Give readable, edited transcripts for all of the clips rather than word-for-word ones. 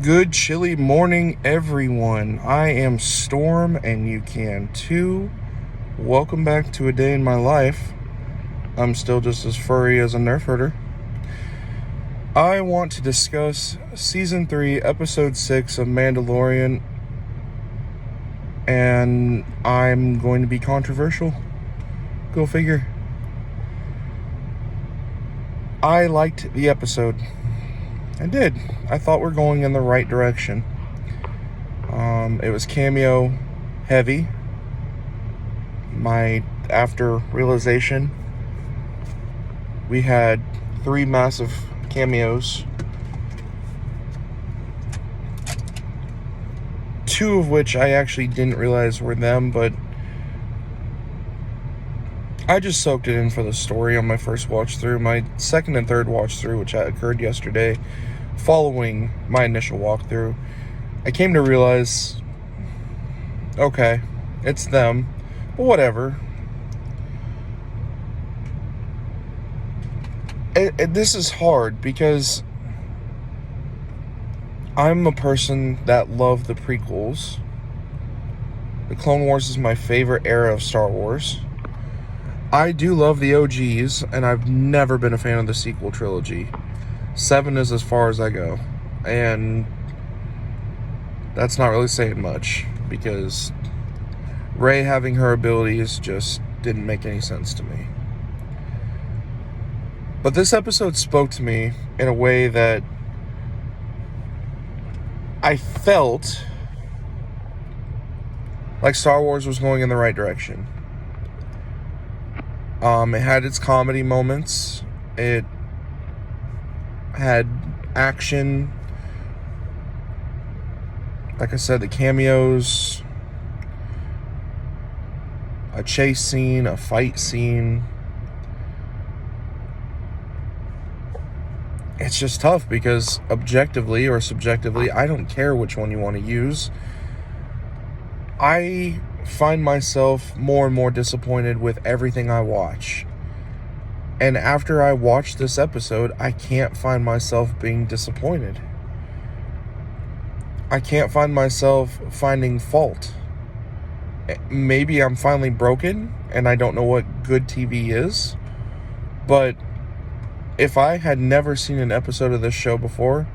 Good chilly morning, everyone. I am Storm, and you can too. Welcome back to a day in my life. I'm still just as furry as a Nerf herder. I want to discuss Season 3, Episode 6 of Mandalorian, and I'm going to be controversial. Go figure. I liked the episode. I did. I thought we're going in the right direction. It was cameo heavy. After realization, we had 3 massive cameos, 2 of which I actually didn't realize were them, but I just soaked it in for the story on my first watch through. My second and third watch through, which occurred yesterday, following my initial walkthrough, I came to realize, okay, it's them, but whatever. This is hard because I'm a person that loved the prequels. The Clone Wars is my favorite era of Star Wars. I do love the OGs, and I've never been a fan of the sequel trilogy. 7 is as far as I go, and that's not really saying much, because Rey having her abilities just didn't make any sense to me. But this episode spoke to me in a way that I felt like Star Wars was going in the right direction. It had its comedy moments. It had action. Like I said, the cameos, a chase scene, a fight scene. It's just tough because objectively or subjectively, I don't care which one you want to use, I find myself more and more disappointed with everything I watch. And after I watch this episode, I can't find myself being disappointed. I can't find myself finding fault. Maybe I'm finally broken and I don't know what good TV is. But if I had never seen an episode of this show before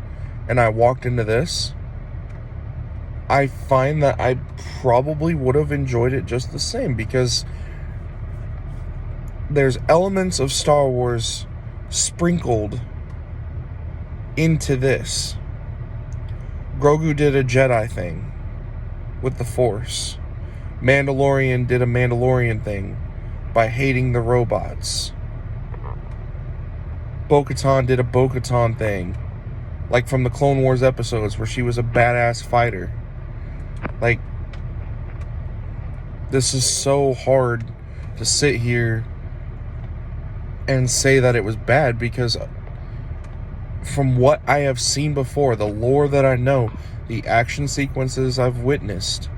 and I walked into this, I find that I probably would have enjoyed it just the same, because there's elements of Star Wars sprinkled into this. Grogu did a Jedi thing with the Force. Mandalorian did a Mandalorian thing by hating the robots. Bo-Katan did a Bo-Katan thing, like from the Clone Wars episodes where she was a badass fighter. Like, this is so hard to sit here and say that it was bad, because from what I have seen before, the lore that I know, the action sequences I've witnessed,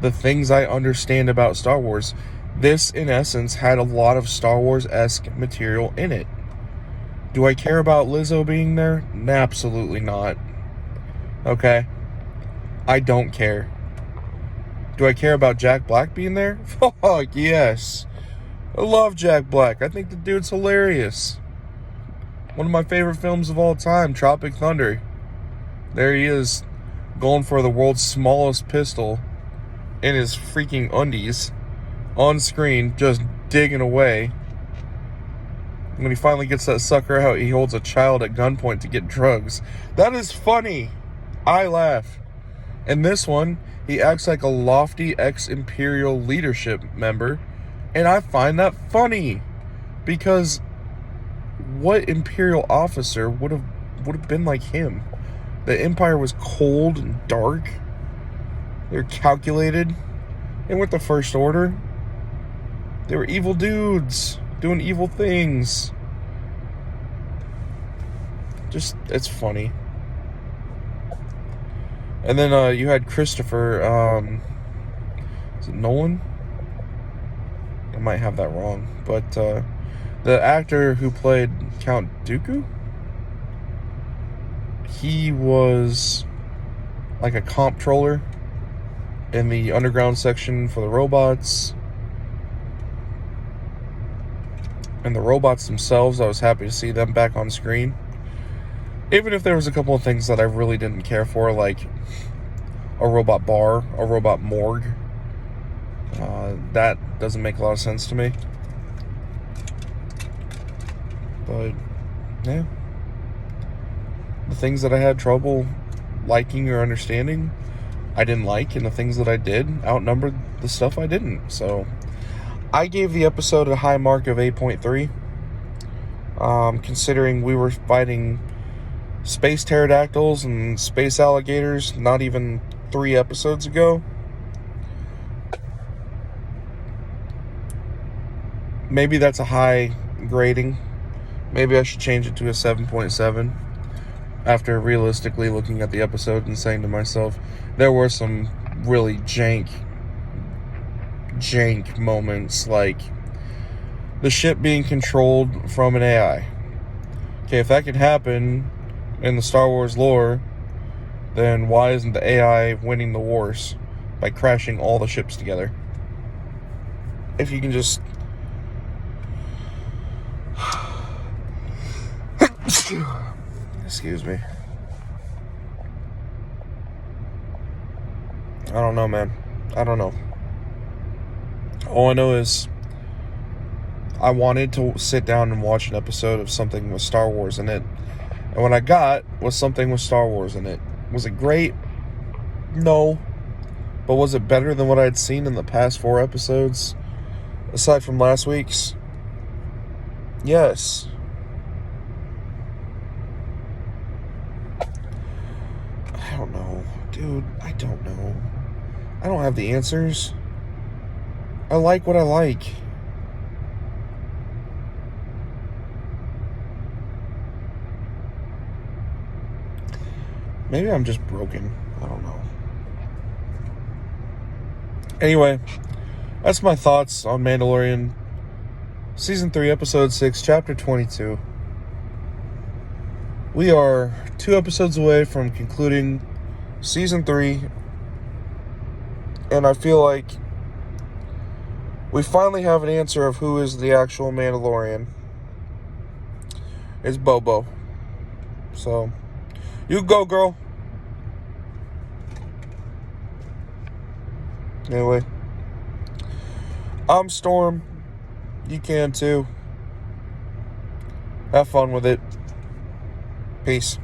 the things I understand about Star Wars, this in essence had a lot of Star Wars-esque material in it. Do I care about Lizzo being there? Absolutely not. Okay? I don't care. Do I care about Jack Black being there? Fuck yes. I love Jack Black. I think the dude's hilarious. One of my favorite films of all time, Tropic Thunder. There he is, going for the world's smallest pistol in his freaking undies, on screen, just digging away. When he finally gets that sucker out, he holds a child at gunpoint to get drugs. That is funny. I laugh. In this one, he acts like a lofty ex-Imperial leadership member, and I find that funny, because what Imperial officer would have been like him? The Empire was cold and dark. They were calculated. And with the First Order, they were evil dudes doing evil things. Just, it's funny. And then you had Christopher, is it Nolan? I might have that wrong. But the actor who played Count Dooku, he was like a comptroller in the underground section for the robots. And the robots themselves, I was happy to see them back on screen. Even if there was a couple of things that I really didn't care for, like a robot bar, a robot morgue. That doesn't make a lot of sense to me. But, yeah. The things that I had trouble liking or understanding, I didn't like, and the things that I did outnumbered the stuff I didn't. So, I gave the episode a high mark of 8.3. Considering we were fighting space pterodactyls and space alligators not even 3 episodes ago. Maybe that's a high grading. Maybe I should change it to a 7.7 after realistically looking at the episode and saying to myself, there were some really jank moments, like the ship being controlled from an AI. Okay, if that could happen in the Star Wars lore, then why isn't the AI winning the wars by crashing all the ships together? If you can just... Excuse me. I don't know, man. I don't know. All I know is I wanted to sit down and watch an episode of something with Star Wars in it. And what I got was something with Star Wars in it. Was it great? No. But was it better than what I'd seen in the past 4 episodes? Aside from last week's? Yes. I don't know. Dude, I don't know. I don't have the answers. I like what I like. Maybe I'm just broken. I don't know. Anyway, that's my thoughts on Mandalorian Season 3, Episode 6, Chapter 22. We are 2 episodes away from concluding Season 3, and I feel like we finally have an answer of who is the actual Mandalorian. It's Bobo. So, you go, girl. Anyway, I'm Storm. You can too. Have fun with it. Peace.